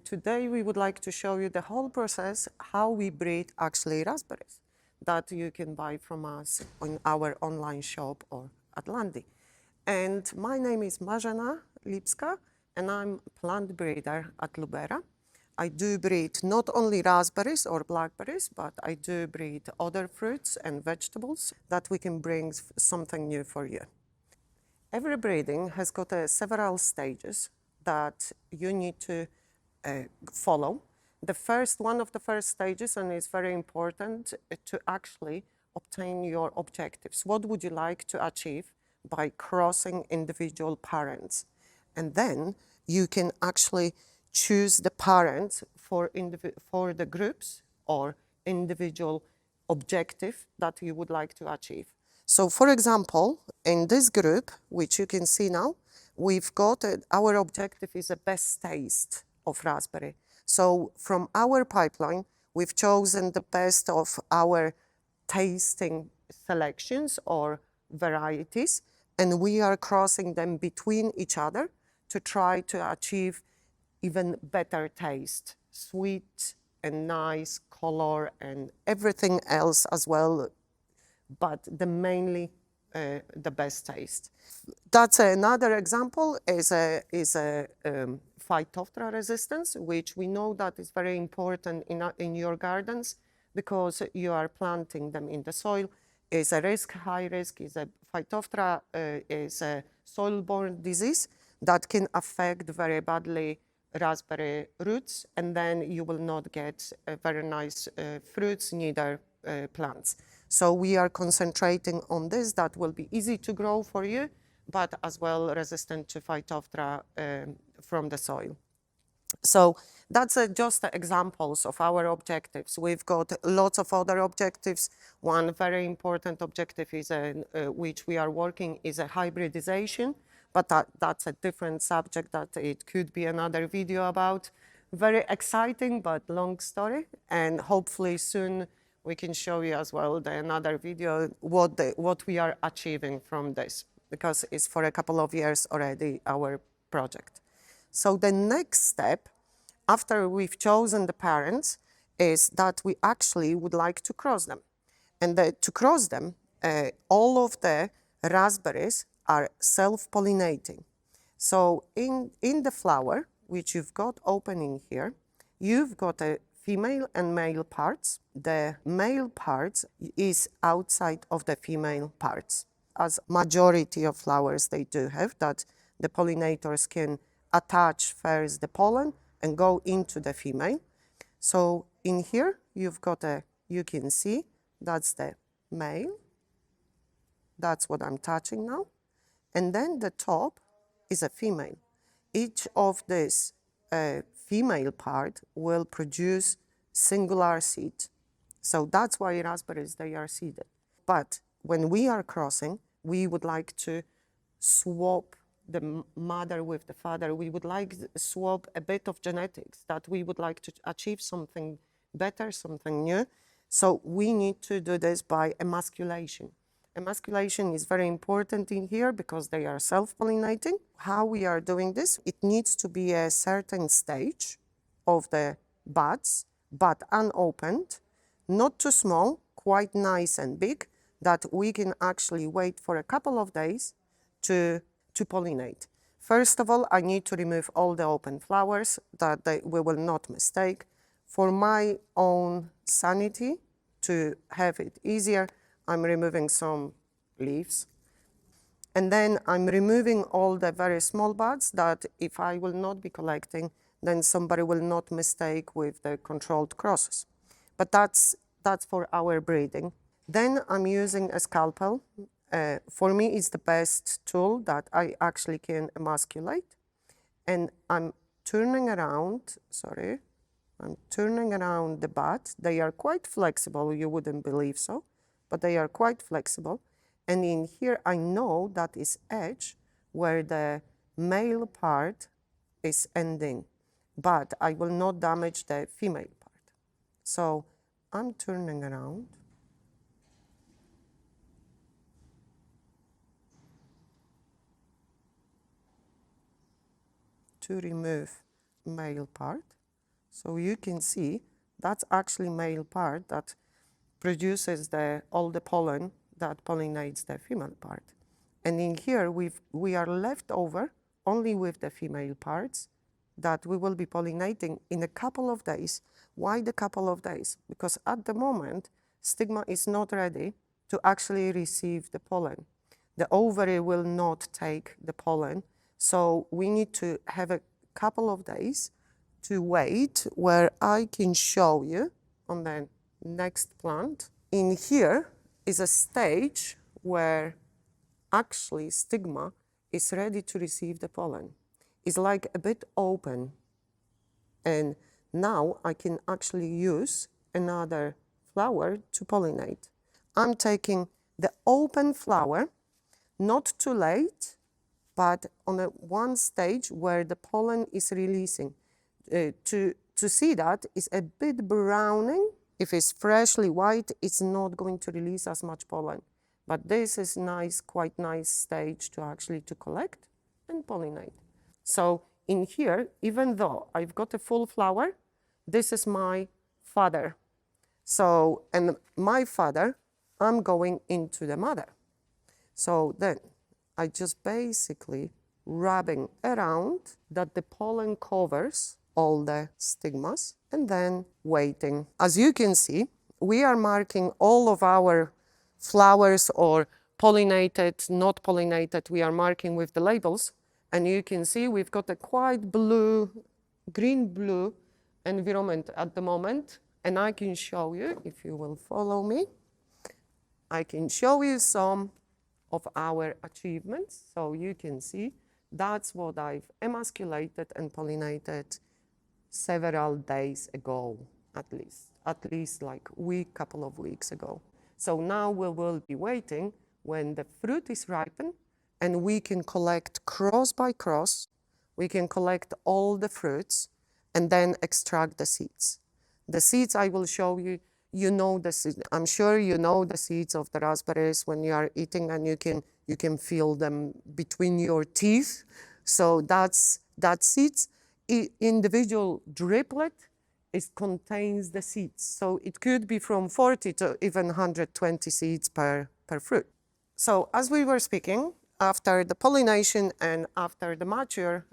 today we would like to show you the whole process, how we breed actually raspberries that you can buy from us on our online shop or at Landi. And my name is Marzena Lipska, and I'm a plant breeder at Lubera. I do breed not only raspberries or blackberries, but I do breed other fruits and vegetables that we can bring something new for you. Every breeding has got several stages that you need to follow. One of the first stages, and it's very important to actually obtain your objectives. What would you like to achieve by crossing individual parents? And then you can actually choose the parents for the groups or individual objective that you would like to achieve. So for example, in this group, which you can see now, we've got our objective is a best taste of raspberry. So from our pipeline, we've chosen the best of our tasting selections or varieties, and we are crossing them between each other to try to achieve even better taste, sweet and nice color and everything else as well, but mainly the best taste. That's another example is a Phytophthora resistance, which we know that is very important in your gardens because you are planting them in the soil. Is a risk, high risk, is a Phytophthora is a soil-borne disease that can affect very badly raspberry roots, and then you will not get very nice fruits, neither plants. So we are concentrating on this that will be easy to grow for you, but as well resistant to Phytophthora from the soil. So that's just examples of our objectives. We've got lots of other objectives. One very important objective is which we are working is a hybridization, but that's a different subject that it could be another video about. Very exciting but long story, and hopefully soon we can show you as well another video what we are achieving from this, because it's for a couple of years already our project. So the next step, after we've chosen the parents, is that we actually would like to cross them. And to cross them, all of the raspberries are self-pollinating. So in the flower, which you've got opening here, you've got a female and male parts. The male parts is outside of the female parts. As majority of flowers they do have, that the pollinators can attach first the pollen and go into the female. So in here you've got you can see that's the male. That's what I'm touching now. And then the top is a female. Each of this female part will produce singular seed. So that's why raspberries, they are seeded. But when we are crossing, we would like to swap the mother with the father. We would like to swap a bit of genetics, that we would like to achieve something better, something new. So we need to do this by emasculation. Emasculation is very important in here because they are self-pollinating. How we are doing this? It needs to be a certain stage of the buds, but unopened, not too small, quite nice and big, that we can actually wait for a couple of days to pollinate. First of all, I need to remove all the open flowers that we will not mistake. For my own sanity, to have it easier, I'm removing some leaves. And then I'm removing all the very small buds that if I will not be collecting, then somebody will not mistake with the controlled crosses. But that's for our breeding. Then I'm using a scalpel. For me, it's the best tool that I actually can emasculate. And I'm turning around, I'm turning around the bud. They are quite flexible, you wouldn't believe so, but they are quite flexible. And in here, I know that is edge where the male part is ending, but I will not damage the female part. So I'm turning around. To remove male part. So you can see that's actually male part that produces all the pollen that pollinates the female part. And in here, we are left over only with the female parts that we will be pollinating in a couple of days. Why the couple of days? Because at the moment, stigma is not ready to actually receive the pollen. The ovary will not take the pollen. So we need to have a couple of days to wait, where I can show you on the next plant. In here is a stage where actually stigma is ready to receive the pollen. It's like a bit open. And now I can actually use another flower to pollinate. I'm taking the open flower, not too late, but on one stage where the pollen is releasing. To see that is a bit browning. If it's freshly white, it's not going to release as much pollen. But this is nice, quite nice stage to actually to collect and pollinate. So in here, even though I've got a full flower, this is my father. So, and my father, I'm going into the mother. So then I just basically rubbing around that the pollen covers all the stigmas and then waiting. As you can see, we are marking all of our flowers or pollinated, not pollinated, we are marking with the labels. And you can see we've got a quite blue, green-blue environment at the moment. And I can show you, if you will follow me, I can show you some of our achievements. So you can see that's what I've emasculated and pollinated several days ago, at least like couple of weeks ago. So now we will be waiting when the fruit is ripened and we can collect cross by cross. We can collect all the fruits and then extract the seeds. The seeds I will show you, you know the seeds. I'm sure you know the seeds of the raspberries when you are eating, and you can feel them between your teeth. So that seeds. Individual driplet, it contains the seeds. So it could be from 40 to even 120 seeds per fruit. So as we were speaking, after the pollination and after the mature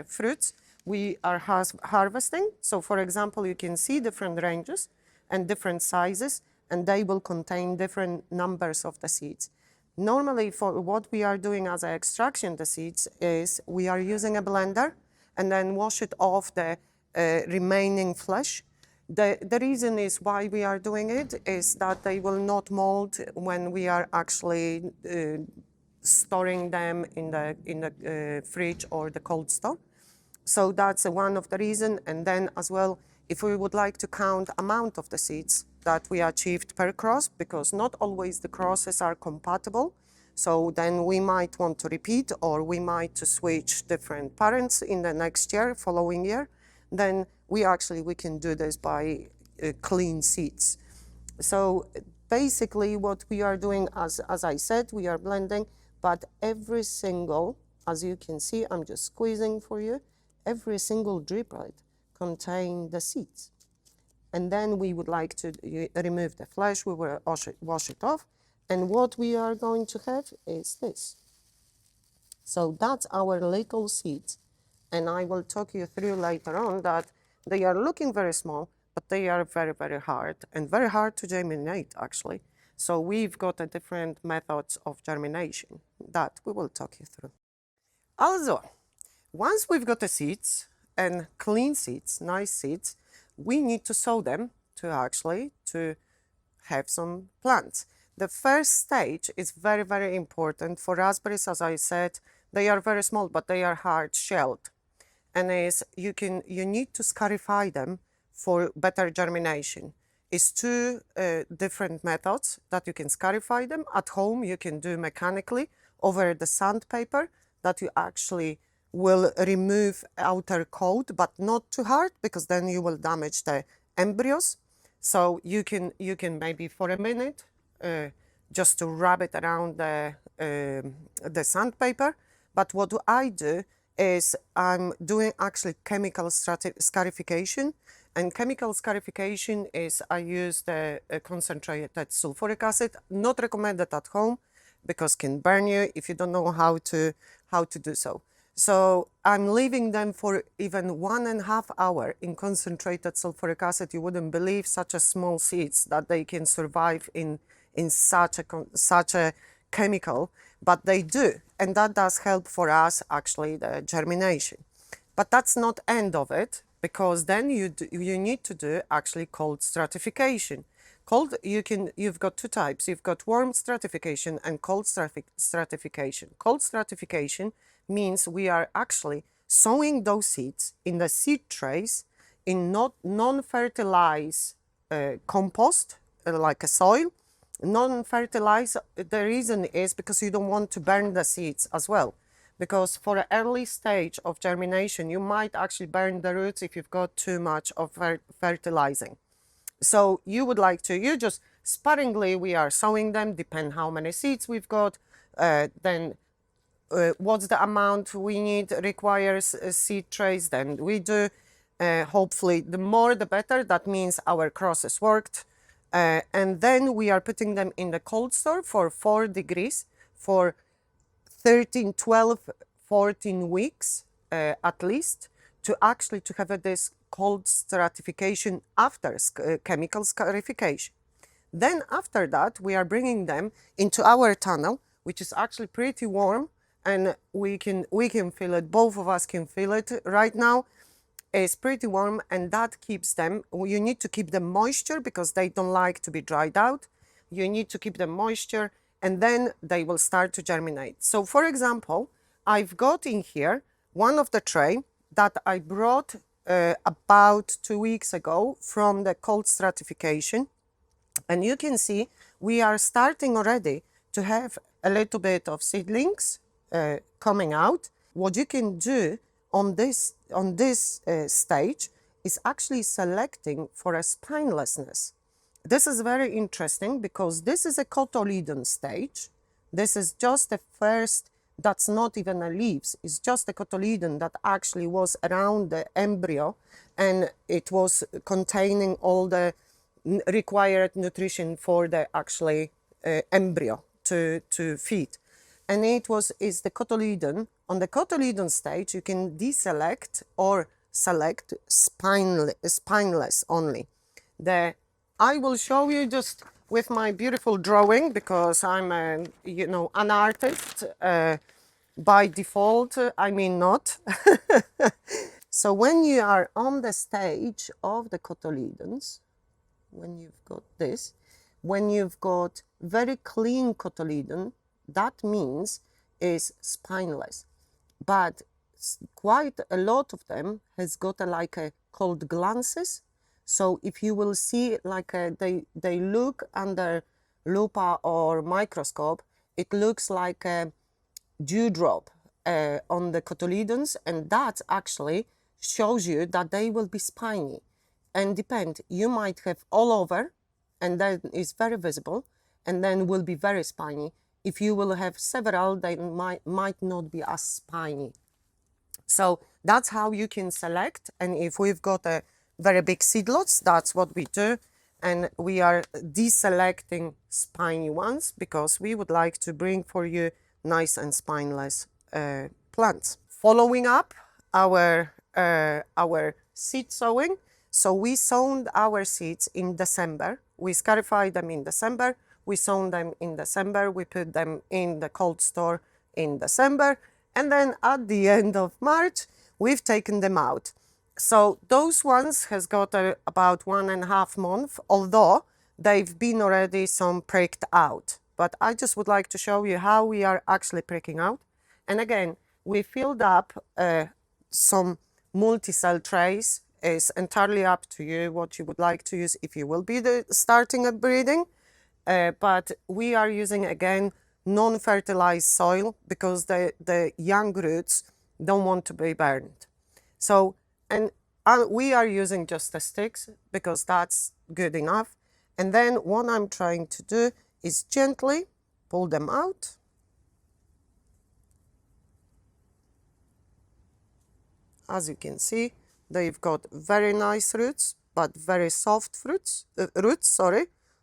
fruits, we are harvesting. So for example, you can see different ranges and different sizes, and they will contain different numbers of the seeds. Normally, for what we are doing as an extraction the seeds is we are using a blender and then wash it off the remaining flesh. The reason is why we are doing it is that they will not mold when we are actually storing them in the fridge or the cold store. So that's one of the reasons. And then as well, if we would like to count amount of the seeds that we achieved per cross, because not always the crosses are compatible, so then we might want to repeat, or we might to switch different parents in the next year, following year, then we can do this by clean seeds. So basically what we are doing, as I said, we are blending, but every single, as you can see, I'm just squeezing for you, every single driplet contains the seeds. And then we would like to remove the flesh, we will wash it off. And what we are going to have is this. So that's our little seeds. And I will talk you through later on that they are looking very small, but they are very, very hard, and very hard to germinate, actually. So we've got a different methods of germination that we will talk you through. Also, once we've got the seeds, and clean seeds, nice seeds, we need to sow them to have some plants. The first stage is very, very important for raspberries. As I said, they are very small, but they are hard shelled. And you need to scarify them for better germination. It's two different methods that you can scarify them. At home, you can do mechanically over the sandpaper that you actually will remove outer coat, but not too hard, because then you will damage the embryos. So you can maybe for a minute just to rub it around the sandpaper. But what I do is I'm doing actually chemical scarification. And chemical scarification is I use the concentrated sulfuric acid, not recommended at home because can burn you if you don't know how to do so. So I'm leaving them for even 1.5 hours in concentrated sulfuric acid. You wouldn't believe such a small seeds that they can survive in such a chemical, but they do, and that does help for us actually the germination. But that's not end of it, because then you need to do actually cold stratification. You've got two types. You've got warm stratification and cold stratification. Cold stratification means we are actually sowing those seeds in the seed trays in non-fertilized compost, like a soil. Non-fertilized, the reason is because you don't want to burn the seeds as well. Because for an early stage of germination, you might actually burn the roots if you've got too much of fertilizing. So you would like to, you just sparingly, we are sowing them, depend how many seeds we've got, then what's the amount we need requires seed trays, then we do. Hopefully the more the better, that means our crosses worked. And then we are putting them in the cold store for 4 degrees for 13, 12, 14 weeks at least to have this cold stratification after chemical scarification. Then after that, we are bringing them into our tunnel, which is actually pretty warm, and we can feel it. Both of us can feel it right now. It's pretty warm, and that keeps them. You need to keep the moisture because they don't like to be dried out. You need to keep the moisture, and then they will start to germinate. So for example, I've got in here one of the tray that I brought about 2 weeks ago from the cold stratification. And you can see we are starting already to have a little bit of seedlings coming out. What you can do on this stage is actually selecting for a spinelessness. This is very interesting because this is a cotyledon stage. This is just the first, that's not even a leaves, it's just a cotyledon that actually was around the embryo, and it was containing all the required nutrition for the actually embryo to feed. And is the cotyledon. On the cotyledon stage, you can deselect or select spineless only. I will show you just with my beautiful drawing because I'm an artist by default. I mean not. So when you are on the stage of the cotyledons, when you've got this, when you've got very clean cotyledon, that means is spineless. But quite a lot of them has got like a cold glances. So if you will see like they look under lupa or microscope, it looks like a dewdrop on the cotyledons, and that actually shows you that they will be spiny. And depend, you might have all over, and then it's very visible, and then will be very spiny. If you will have several, they might not be as spiny. So that's how you can select. And if we've got a very big seedlots, that's what we do. And we are deselecting spiny ones because we would like to bring for you nice and spineless plants. Following up our seed sowing. So we sown our seeds in December. We scarified them in December. We sown them in December. We put them in the cold store in December. And then at the end of March, we've taken them out. So those ones has got about 1.5 months, although they've been already some pricked out. But I just would like to show you how we are actually pricking out. And again, we filled up some multi-cell trays. It's entirely up to you what you would like to use if you will be starting a breeding. But we are using, again, non-fertilized soil because the young roots don't want to be burned. So, and we are using just the sticks because that's good enough. And then what I'm trying to do is gently pull them out. As you can see, they've got very nice roots, but very soft roots,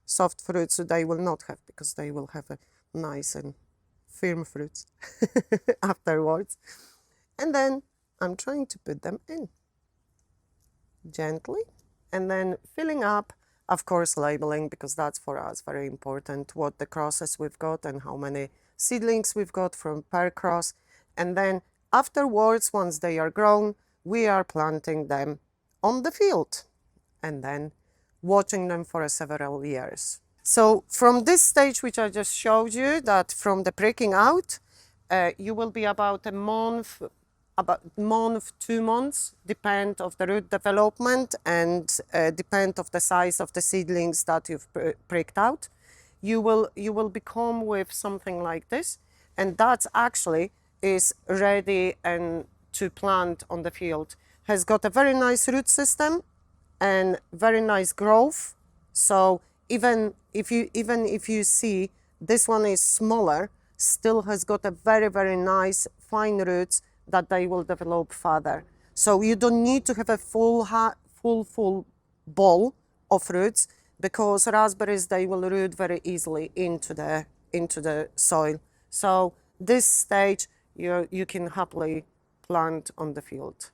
soft fruits they will not have, because they will have a nice and firm fruits afterwards. And then I'm trying to put them in gently, and then filling up, of course, labeling, because that's for us very important, what the crosses we've got and how many seedlings we've got from per cross. And then afterwards, once they are grown, we are planting them on the field and then watching them for several years. So from this stage, which I just showed you, that from the pricking out, you will be about a month, 2 months, depend of the root development and depend of the size of the seedlings that you've pricked out. You will become with something like this, and that's actually is ready and to plant on the field. Has got a very nice root system and very nice growth. So even if you see this one is smaller, still has got a very nice fine roots that they will develop further. So you don't need to have a full ball of roots, because raspberries, they will root very easily into the soil. So this stage you can happily plant on the field.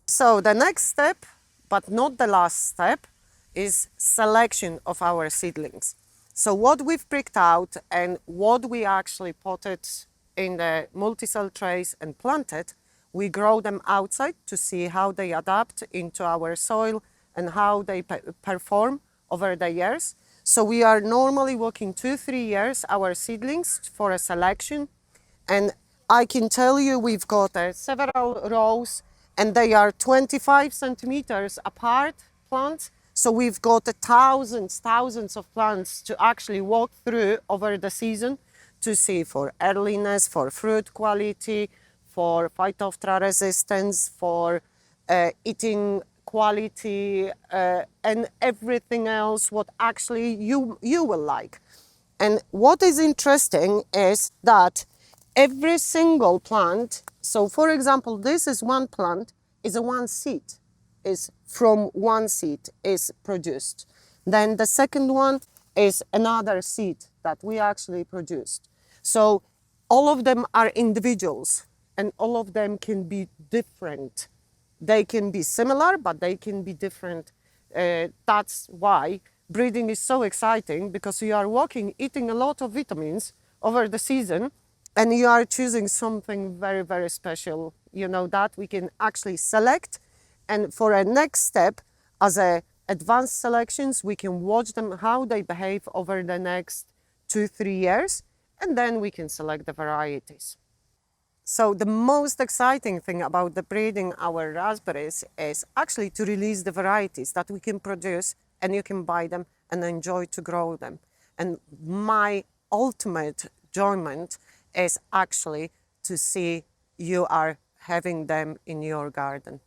So the next step, but not the last step, is selection of our seedlings. So what we've pricked out and what we actually potted in the multi-cell trays and planted, we grow them outside to see how they adapt into our soil and how they perform over the years. So we are normally working 2-3 years our seedlings for a selection, and I can tell you we've got several rows and they are 25 centimeters apart plants. So we've got thousands of plants to actually walk through over the season to see for earliness, for fruit quality, for Phytophthora resistance, for eating quality, and everything else what actually you will like. And what is interesting is that every single plant, so for example, this is one plant, is a one seed, is from one seed is produced. Then the second one is another seed that we actually produced. So all of them are individuals and all of them can be different. They can be similar, but they can be different. That's why breeding is so exciting, because you are eating a lot of vitamins over the season, and you are choosing something very special, that we can actually select. And for a next step, as advanced selections, we can watch them, how they behave over the next 2-3 years, and then we can select the varieties. So the most exciting thing about the breeding our raspberries is actually to release the varieties that we can produce, and you can buy them and enjoy to grow them. And my ultimate enjoyment is actually to see you are having them in your garden.